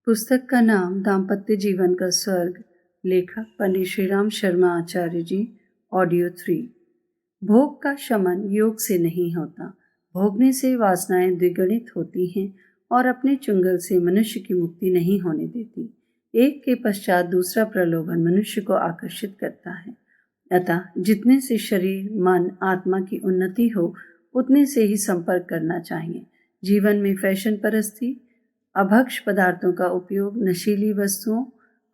पुस्तक का नाम दाम्पत्य जीवन का स्वर्ग, लेखक पंडित श्रीराम शर्मा आचार्य जी। ऑडियो 3। भोग का शमन योग से नहीं होता। भोगने से वासनाएं द्विगुणित होती हैं और अपने चुंगल से मनुष्य की मुक्ति नहीं होने देती। एक के पश्चात दूसरा प्रलोभन मनुष्य को आकर्षित करता है। अतः जितने से शरीर, मन, आत्मा की उन्नति हो उतने से ही संपर्क करना चाहिए। जीवन में फैशन परस्ती, अभक्ष पदार्थों का उपयोग, नशीली वस्तुओं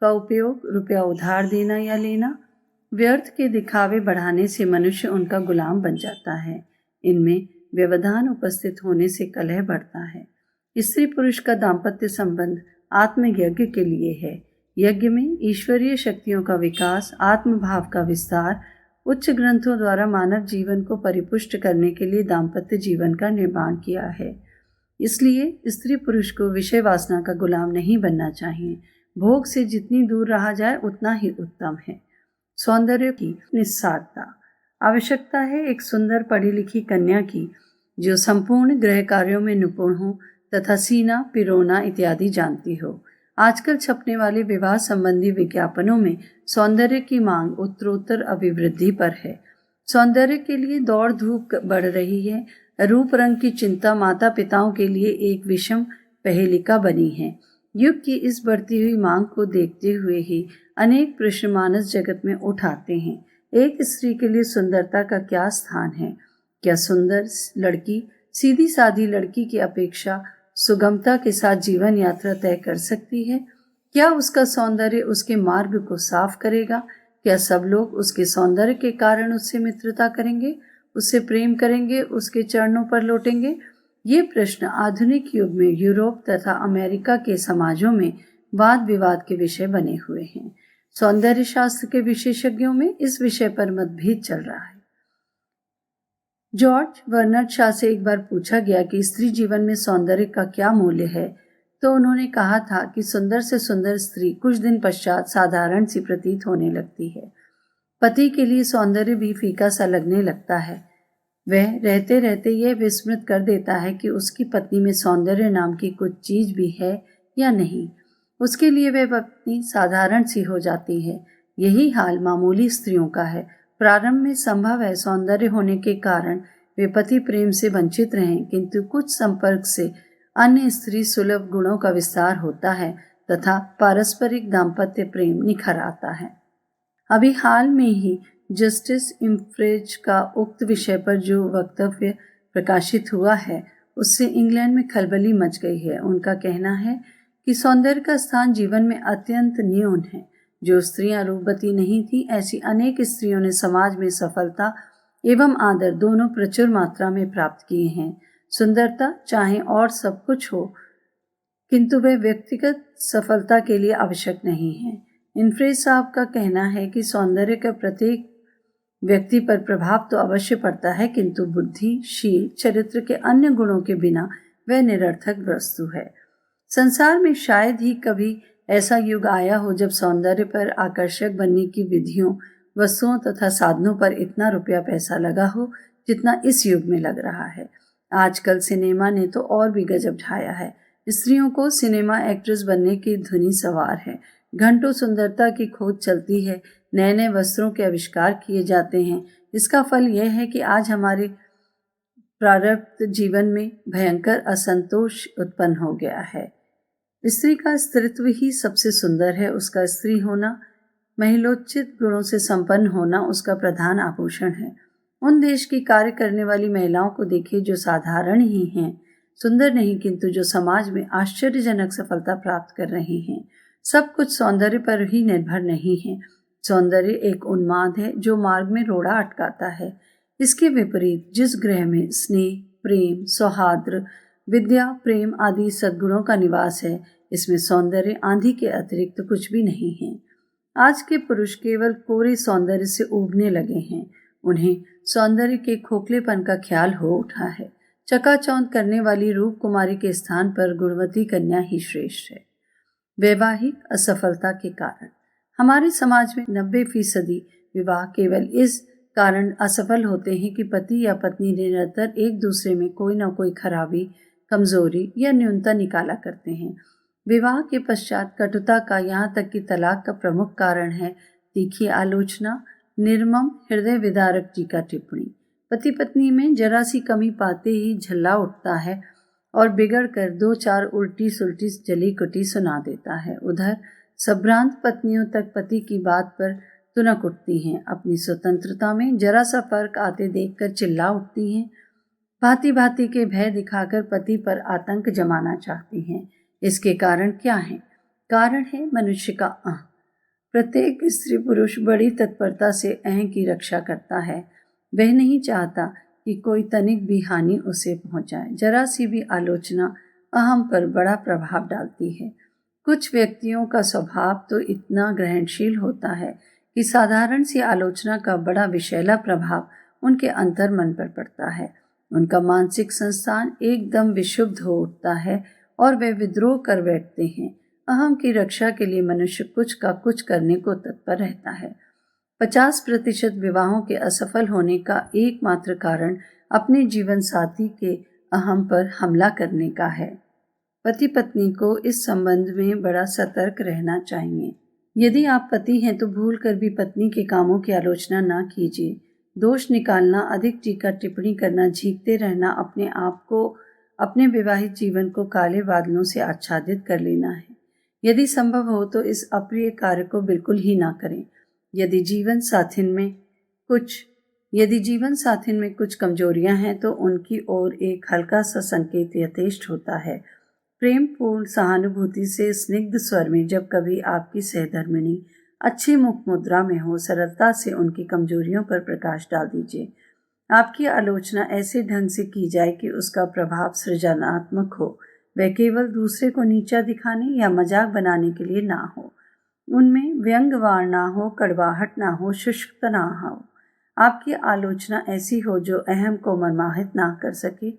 का उपयोग, रुपया उधार देना या लेना, व्यर्थ के दिखावे बढ़ाने से मनुष्य उनका गुलाम बन जाता है। इनमें व्यवधान उपस्थित होने से कलह बढ़ता है। स्त्री पुरुष का दाम्पत्य संबंध आत्मयज्ञ के लिए है। यज्ञ में ईश्वरीय शक्तियों का विकास, आत्मभाव का विस्तार, उच्च ग्रंथों द्वारा मानव जीवन को परिपुष्ट करने के लिए दाम्पत्य जीवन का निर्माण किया है। इसलिए स्त्री पुरुष को विषय वासना का गुलाम नहीं बनना चाहिए। भोग से जितनी दूर रहा जाए उतना ही उत्तम है। सौंदर्य की निस्सारता। आवश्यकता है एक सुंदर पढ़ी लिखी कन्या की जो संपूर्ण गृह कार्यों में निपुण हो तथा सीना, पिरोना इत्यादि जानती हो। आजकल छपने वाले विवाह संबंधी विज्ञापनों में सौंदर्य की मांग उत्तरोत्तर अभिवृद्धि पर है। सौंदर्य के लिए दौड़ धूप बढ़ रही है। रूप रंग की चिंता माता पिताओं के लिए एक विषम पहेलिका बनी है। युग की इस बढ़ती हुई मांग को देखते हुए ही अनेक प्रश्न मानस जगत में उठाते हैं। एक स्त्री के लिए सुंदरता का क्या स्थान है? क्या सुंदर लड़की सीधी सादी लड़की की अपेक्षा सुगमता के साथ जीवन यात्रा तय कर सकती है? क्या उसका सौंदर्य उसके मार्ग को साफ करेगा? क्या सब लोग उसके सौंदर्य के कारण उससे मित्रता करेंगे, उससे प्रेम करेंगे, उसके चरणों पर लौटेंगे? ये प्रश्न आधुनिक युग में यूरोप तथा अमेरिका के समाजों में वाद विवाद के विषय बने हुए हैं। सौंदर्य शास्त्र के विशेषज्ञों में इस विषय पर मतभेद चल रहा है। जॉर्ज बर्नार्ड शॉ से एक बार पूछा गया कि स्त्री जीवन में सौंदर्य का क्या मूल्य है, तो उन्होंने कहा था कि सुंदर से सुंदर स्त्री कुछ दिन पश्चात साधारण सी प्रतीत होने लगती है। पति के लिए सौंदर्य भी फीका सा लगने लगता है। वह रहते रहते यह विस्मृत कर देता है कि उसकी पत्नी में सौंदर्य नाम की कुछ चीज भी है या नहीं। उसके लिए वह पत्नी साधारण सी हो जाती है। यही हाल मामूली स्त्रियों का है। प्रारंभ में संभव है सौंदर्य होने के कारण वे पति प्रेम से वंचित रहें, किंतु कुछ संपर्क से अन्य स्त्री सुलभ गुणों का विस्तार होता है तथा पारस्परिक दाम्पत्य प्रेम निखर आता है। अभी हाल में ही जस्टिस इम्फ्रेज का उक्त विषय पर जो वक्तव्य प्रकाशित हुआ है उससे इंग्लैंड में खलबली मच गई है। उनका कहना है कि सौंदर्य का स्थान जीवन में अत्यंत न्यून है। जो स्त्रियां रूपवती नहीं थी, ऐसी अनेक स्त्रियों ने समाज में सफलता एवं आदर दोनों प्रचुर मात्रा में प्राप्त किए हैं। सुंदरता चाहे और सब कुछ हो, किंतु वह व्यक्तिगत सफलता के लिए आवश्यक नहीं है। इन्फ्रेज साहब का कहना है कि सौंदर्य का प्रत्येक व्यक्ति पर प्रभाव तो अवश्य पड़ता है, किंतु बुद्धि, शील, चरित्र के अन्य गुणों के बिना वह निरर्थक वस्तु है। संसार में शायद ही कभी ऐसा युग आया हो जब सौंदर्य पर आकर्षक बनने की विधियों, वस्तुओं तथा साधनों पर इतना रुपया पैसा लगा हो जितना इस युग में लग रहा है। आजकल सिनेमा ने तो और भी गजब ढाया है। स्त्रियों को सिनेमा एक्ट्रेस बनने की धुनी सवार है। घंटों सुंदरता की खोज चलती है। नए नए वस्त्रों के आविष्कार किए जाते हैं। इसका फल यह है कि आज हमारे प्रारब्ध जीवन में भयंकर असंतोष उत्पन्न हो गया है। स्त्री का स्त्रीत्व ही सबसे सुंदर है। उसका स्त्री होना, महिलोचित गुणों से संपन्न होना उसका प्रधान आभूषण है। उन देश की कार्य करने वाली महिलाओं को देखिए जो साधारण ही हैं, सुंदर नहीं, किंतु जो समाज में आश्चर्यजनक सफलता प्राप्त कर रही हैं। सब कुछ सौंदर्य पर ही निर्भर नहीं है। सौंदर्य एक उन्माद है जो मार्ग में रोड़ा अटकाता है। इसके विपरीत जिस गृह में स्नेह, प्रेम, सौहार्द, विद्या, प्रेम आदि सद्गुणों का निवास है, इसमें सौंदर्य आंधी के अतिरिक्त कुछ भी नहीं है। आज के पुरुष केवल कोरे सौंदर्य से उबने लगे हैं। उन्हें सौंदर्य के खोखलेपन का ख्याल हो उठा है। चकाचौंध करने वाली रूप कुमारी के स्थान पर गुणवती कन्या ही श्रेष्ठ है। वैवाहिक असफलता के कारण हमारे समाज में 90% विवाह केवल इस कारण असफल होते हैं कि पति या पत्नी निरंतर एक दूसरे में कोई न कोई खराबी, कमजोरी या न्यूनता निकाला करते हैं। विवाह के पश्चात कटुता का, यहाँ तक कि तलाक का प्रमुख कारण है तीखी आलोचना। निर्मम हृदय विदारक जी का टिप्पणी। पति पत्नी में जरा सी कमी पाते ही झल्ला उठता है और बिगड़ कर 2-4 उल्टी सुल्टी जली कुटी सुना देता है। उधर संभ्रांत पत्नियों तक पति की बात पर तुनक उठती हैं। अपनी स्वतंत्रता में जरा सा फर्क आते देखकर चिल्ला उठती हैं। भांति भांति के भय दिखाकर पति पर आतंक जमाना चाहती हैं। इसके कारण क्या है? कारण है मनुष्य का अहं। प्रत्येक स्त्री पुरुष बड़ी तत्परता से अहं की रक्षा करता है। वह नहीं चाहता कि कोई तनिक भी हानि उसे पहुंचाए। जरा सी भी आलोचना अहम पर बड़ा प्रभाव डालती है। कुछ व्यक्तियों का स्वभाव तो इतना ग्रहणशील होता है कि साधारण सी आलोचना का बड़ा विषैला प्रभाव उनके अंतर्मन पर पड़ता है। उनका मानसिक संस्थान एकदम विशुद्ध हो उठता है और वे विद्रोह कर बैठते हैं। अहम की रक्षा के लिए मनुष्य कुछ का कुछ करने को तत्पर रहता है। 50% विवाहों के असफल होने का एकमात्र कारण अपने जीवन साथी के अहम पर हमला करने का है। पति पत्नी को इस संबंध में बड़ा सतर्क रहना चाहिए। यदि आप पति हैं तो भूल कर भी पत्नी के कामों की आलोचना ना कीजिए। दोष निकालना, अधिक टीका टिप्पणी करना, झींकते रहना अपने आप को, अपने विवाहित जीवन को काले बादलों से आच्छादित कर लेना है। यदि संभव हो तो इस अप्रिय कार्य को बिल्कुल ही ना करें। यदि जीवन साथी में कुछ कमजोरियां हैं तो उनकी ओर एक हल्का सा संकेत यथेष्ट होता है। प्रेम पूर्ण सहानुभूति से स्निग्ध स्वर में जब कभी आपकी सहधर्मिणी अच्छी मुख मुद्रा में हो, सरलता से उनकी कमजोरियों पर प्रकाश डाल दीजिए। आपकी आलोचना ऐसे ढंग से की जाए कि उसका प्रभाव सृजनात्मक हो। वह केवल दूसरे को नीचा दिखाने या मजाक बनाने के लिए ना हो। उनमें व्यंग्यवार ना हो, कड़वाहट ना हो, शुष्कता ना हो। आपकी आलोचना ऐसी हो जो अहम को मर्माहित ना कर सके,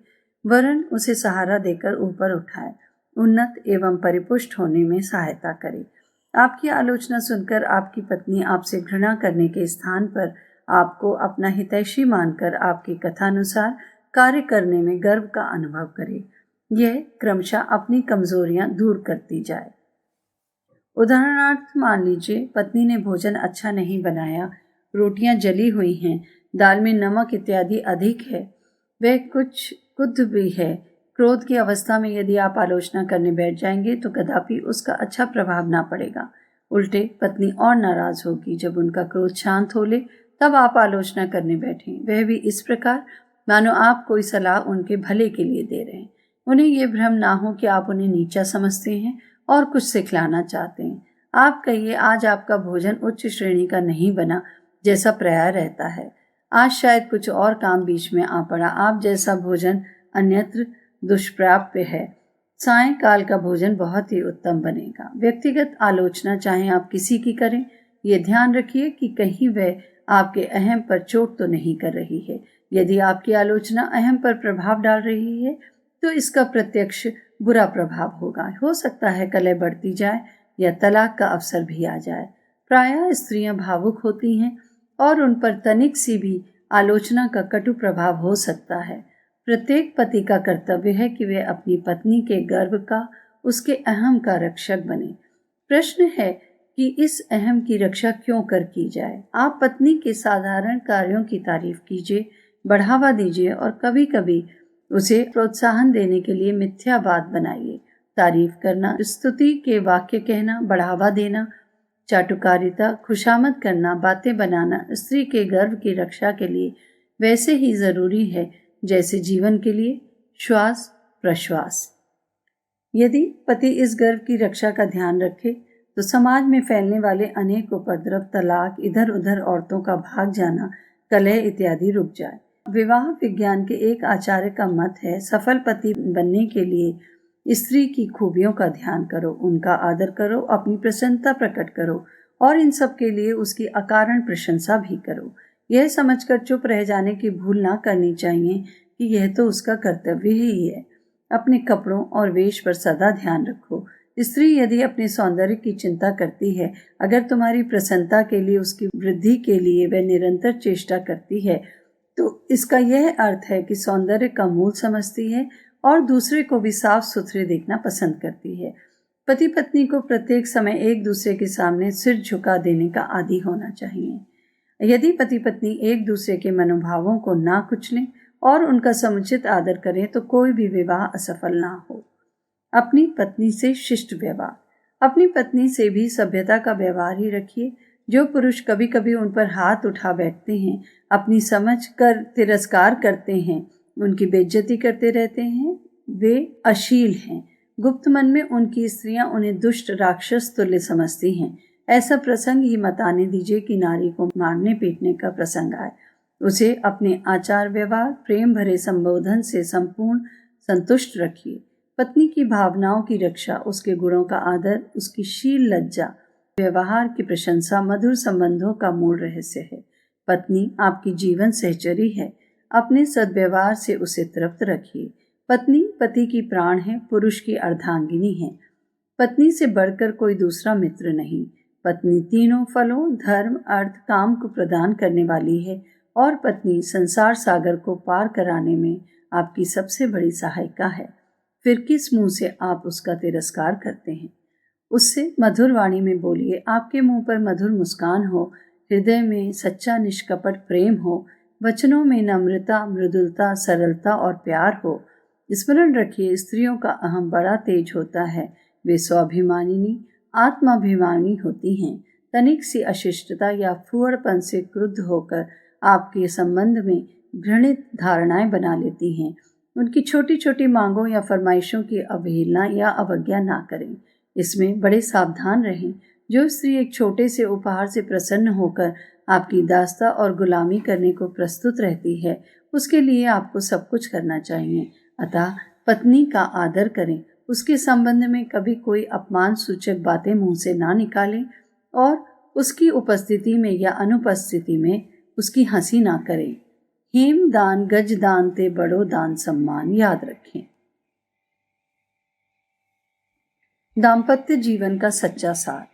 वरन उसे सहारा देकर ऊपर उठाए, उन्नत एवं परिपुष्ट होने में सहायता करे। आपकी आलोचना सुनकर आपकी पत्नी आपसे घृणा करने के स्थान पर आपको अपना हितैषी मानकर आपकी कथानुसार कार्य करने में गर्व का अनुभव करे। यह क्रमशः अपनी कमजोरियां दूर करती जाए। उदाहरणार्थ मान लीजिए पत्नी ने भोजन अच्छा नहीं बनाया, रोटियां जली हुई हैं, दाल में नमक इत्यादि अधिक है, वह कुछ कुछ भी है। क्रोध की अवस्था में यदि आप आलोचना करने बैठ जाएंगे तो कदापि उसका अच्छा प्रभाव ना पड़ेगा। उल्टे पत्नी और नाराज होगी। जब उनका क्रोध शांत हो ले तब आप आलोचना करने बैठें, वह भी इस प्रकार मानो आप कोई सलाह उनके भले के लिए दे रहे हैं। उन्हें यह भ्रम ना हो कि आप उन्हें नीचा समझते हैं और कुछ सिखलाना चाहते हैं। आप कहिए, आज आपका भोजन उच्च श्रेणी का नहीं बना जैसा प्राय रहता है। आज शायद कुछ और काम बीच में आ पड़ा। आप जैसा भोजन अन्यत्र दुष्प्राप्य है। सायंकाल का भोजन बहुत ही उत्तम बनेगा। व्यक्तिगत आलोचना चाहे आप किसी की करें, ये ध्यान रखिए कि कहीं वह आपके अहम पर चोट तो नहीं कर रही है। यदि आपकी आलोचना अहम पर प्रभाव डाल रही है तो इसका प्रत्यक्ष बुरा प्रभाव होगा। हो सकता है कलह बढ़ती जाए या तलाक का अवसर भी आ जाए। प्रायः स्त्रियां भावुक होती हैं और उन पर तनिक सी भी आलोचना का कटु प्रभाव हो सकता है। प्रत्येक पति का कर्तव्य है कि वे अपनी पत्नी के गर्व का, उसके अहम का रक्षक बने। प्रश्न है कि इस अहम की रक्षा क्यों कर की जाए। आप पत्नी के साधारण कार्यों की तारीफ कीजिए, बढ़ावा दीजिए और कभी कभी उसे प्रोत्साहन देने के लिए मिथ्या बात बनाइए। तारीफ करना, स्तुति के वाक्य कहना, बढ़ावा देना, चाटुकारिता, खुशामद करना, बातें बनाना स्त्री के गर्व की रक्षा के लिए वैसे ही जरूरी है जैसे जीवन के लिए श्वास प्रश्वास। यदि पति इस गर्व की रक्षा का ध्यान रखे तो समाज में फैलने वाले अनेक उपद्रव, तलाक, इधर उधर औरतों का भाग जाना, कलह इत्यादि रुक जाए। विवाह विज्ञान के एक आचार्य का मत है, सफल पति बनने के लिए स्त्री की खूबियों का ध्यान करो, उनका आदर करो, अपनी प्रसन्नता प्रकट करो और इन सब के लिए उसकी अकारण प्रशंसा भी करो। यह समझकर चुप रह जाने की भूल ना करनी चाहिए कि यह तो उसका कर्तव्य ही है। अपने कपड़ों और वेश पर सदा ध्यान रखो। स्त्री यदि अपने सौंदर्य की चिंता करती है, अगर तुम्हारी प्रसन्नता के लिए, उसकी वृद्धि के लिए वह निरंतर चेष्टा करती है, तो इसका यह अर्थ है कि सौंदर्य का मूल समझती है और दूसरे को भी साफ सुथरे देखना पसंद करती है। पति पत्नी को प्रत्येक समय एक दूसरे के सामने सिर झुका देने का आदी होना चाहिए। यदि पति पत्नी एक दूसरे के मनोभावों को ना कुचलें और उनका समुचित आदर करें तो कोई भी विवाह असफल ना हो। अपनी पत्नी से शिष्ट व्यवहार। अपनी पत्नी से भी सभ्यता का व्यवहार ही रखिए। जो पुरुष कभी कभी उन पर हाथ उठा बैठते हैं, अपनी समझ कर तिरस्कार करते हैं, उनकी बेइज्जती करते रहते हैं, वे अशील हैं। गुप्त मन में उनकी स्त्रियां उन्हें दुष्ट राक्षस तुल्य समझती हैं। ऐसा प्रसंग ही मत आने दीजिए कि नारी को मारने पीटने का प्रसंग आए। उसे अपने आचार व्यवहार, प्रेम भरे संबोधन से संपूर्ण संतुष्ट रखिए। पत्नी की भावनाओं की रक्षा, उसके गुणों का आदर, उसकी शील लज्जा, व्यवहार की प्रशंसा मधुर संबंधों का मूल रहस्य है। पत्नी आपकी जीवन सहचरी है। अपने सद्व्यवहार से उसे तृप्त रखिए। पत्नी पति की प्राण है, पुरुष की अर्धांगिनी है। पत्नी से बढ़कर कोई दूसरा मित्र नहीं। पत्नी तीनों फलों धर्म, अर्थ, काम को प्रदान करने वाली है और पत्नी संसार सागर को पार कराने में आपकी सबसे बड़ी सहायिका है। फिर किस मुंह से आप उसका तिरस्कार करते हैं? उससे मधुर वाणी में बोलिए। आपके मुंह पर मधुर मुस्कान हो, हृदय में सच्चा निष्कपट प्रेम हो, वचनों में नम्रता, मृदुलता, सरलता और प्यार हो। स्मरण रखिए, स्त्रियों का अहम बड़ा तेज होता है। वे स्वाभिमानिनी, आत्माभिमानी होती हैं। तनिक सी अशिष्टता या फुहड़पन से क्रुद्ध होकर आपके संबंध में घृणित धारणाएं बना लेती हैं। उनकी छोटी छोटी मांगों या फरमाइशों की अवहेलना या अवज्ञा ना करें। इसमें बड़े सावधान रहें। जो स्त्री एक छोटे से उपहार से प्रसन्न होकर आपकी दास्ता और गुलामी करने को प्रस्तुत रहती है, उसके लिए आपको सब कुछ करना चाहिए। अतः पत्नी का आदर करें। उसके संबंध में कभी कोई अपमान सूचक बातें मुंह से ना निकालें और उसकी उपस्थिति में या अनुपस्थिति में उसकी हंसी ना करें। हेम दान गज दान ते बड़ो दान सम्मान याद रखें। दाम्पत्य जीवन का सच्चा सार।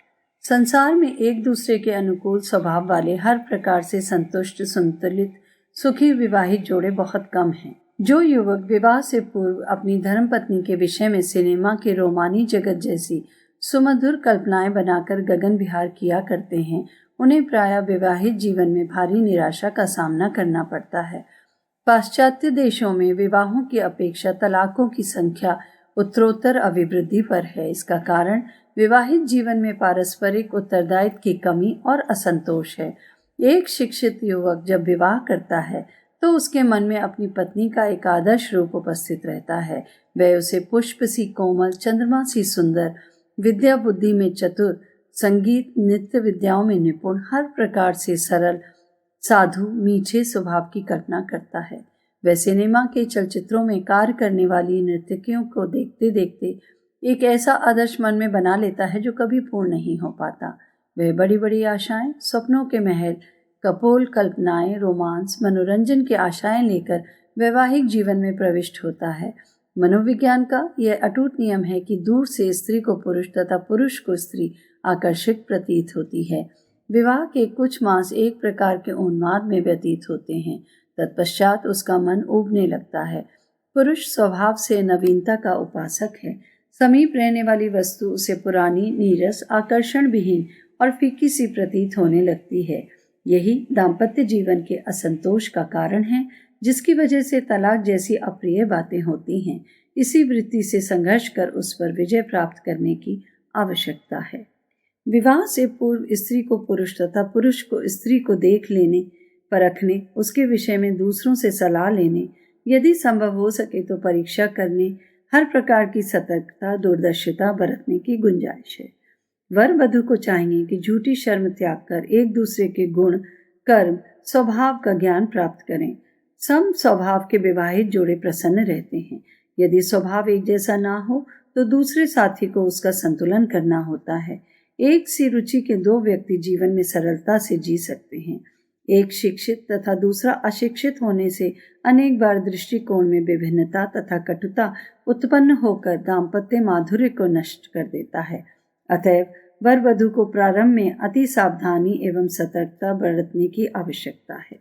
संसार में एक दूसरे के अनुकूल स्वभाव वाले, हर प्रकार से संतुष्ट, संतुलित, सुखी विवाहित जोड़े बहुत कम हैं। जो युवक विवाह से पूर्व अपनी धर्मपत्नी के विषय में सिनेमा के रोमानी जगत जैसी सुमधुर कल्पनाएं बनाकर गगन विहार किया करते हैं, उन्हें प्रायः विवाहित जीवन में भारी निराशा का सामना करना पड़ता है। पाश्चात्य देशों में विवाहों की अपेक्षा तलाकों की संख्या उत्तरोत्तर अभिवृद्धि पर है। इसका कारण विवाहित जीवन में पारस्परिक उत्तरदायित्व की कमी और असंतोष है। एक शिक्षित युवक जब विवाह करता है तो उसके मन में अपनी पत्नी का एक आदर्श रूप उपस्थित रहता है। वह उसे पुष्प सी कोमल, चंद्रमा सी सुंदर, विद्या बुद्धि में चतुर, संगीत नृत्य विद्याओं में निपुण, हर प्रकार से सरल, साधु, मीठे स्वभाव की कल्पना करता है। वह सिनेमा के चलचित्रों में कार्य करने वाली नर्तकियों को देखते देखते एक ऐसा आदर्श मन में बना लेता है जो कभी पूर्ण नहीं हो पाता। वह बड़ी बड़ी आशाएं, सपनों के महल, कपोल कल्पनाएं, रोमांस, मनोरंजन की आशाएं लेकर वैवाहिक जीवन में प्रविष्ट होता है। मनोविज्ञान का यह अटूट नियम है कि दूर से स्त्री को पुरुष तथा पुरुष को स्त्री आकर्षक प्रतीत होती है। विवाह के कुछ मास एक प्रकार के उन्माद में व्यतीत होते हैं। तत्पश्चात उसका मन उबने लगता है। पुरुष स्वभाव से नवीनता का उपासक है। समीप रहने वाली वस्तु उसे पुरानी, नीरस, आकर्षण विहीन और फीकी सी प्रतीत होने लगती है। यही दाम्पत्य जीवन के असंतोष का कारण है, जिसकी वजह से तलाक जैसी अप्रिय बातें होती हैं। इसी वृत्ति से संघर्ष कर उस पर विजय प्राप्त करने की आवश्यकता है। विवाह से पूर्व स्त्री को पुरुष तथा पुरुष को स्त्री को देख लेने, परखने, उसके विषय में दूसरों से सलाह लेने, यदि संभव हो सके तो परीक्षा करने, हर प्रकार की सतर्कता, दूरदर्शिता बरतने की गुंजाइश है। वर वधू को चाहिए कि झूठी शर्म त्याग कर एक दूसरे के गुण, कर्म, स्वभाव का ज्ञान प्राप्त करें। सम स्वभाव के विवाहित जोड़े प्रसन्न रहते हैं। यदि स्वभाव एक जैसा ना हो तो दूसरे साथी को उसका संतुलन करना होता है। एक सी रुचि के दो व्यक्ति जीवन में सरलता से जी सकते हैं। एक शिक्षित तथा दूसरा अशिक्षित होने से अनेक बार दृष्टिकोण में विभिन्नता तथा कटुता उत्पन्न होकर दाम्पत्य माधुर्य को नष्ट कर देता है। अतएव वर वधू को प्रारंभ में अति सावधानी एवं सतर्कता बरतने की आवश्यकता है।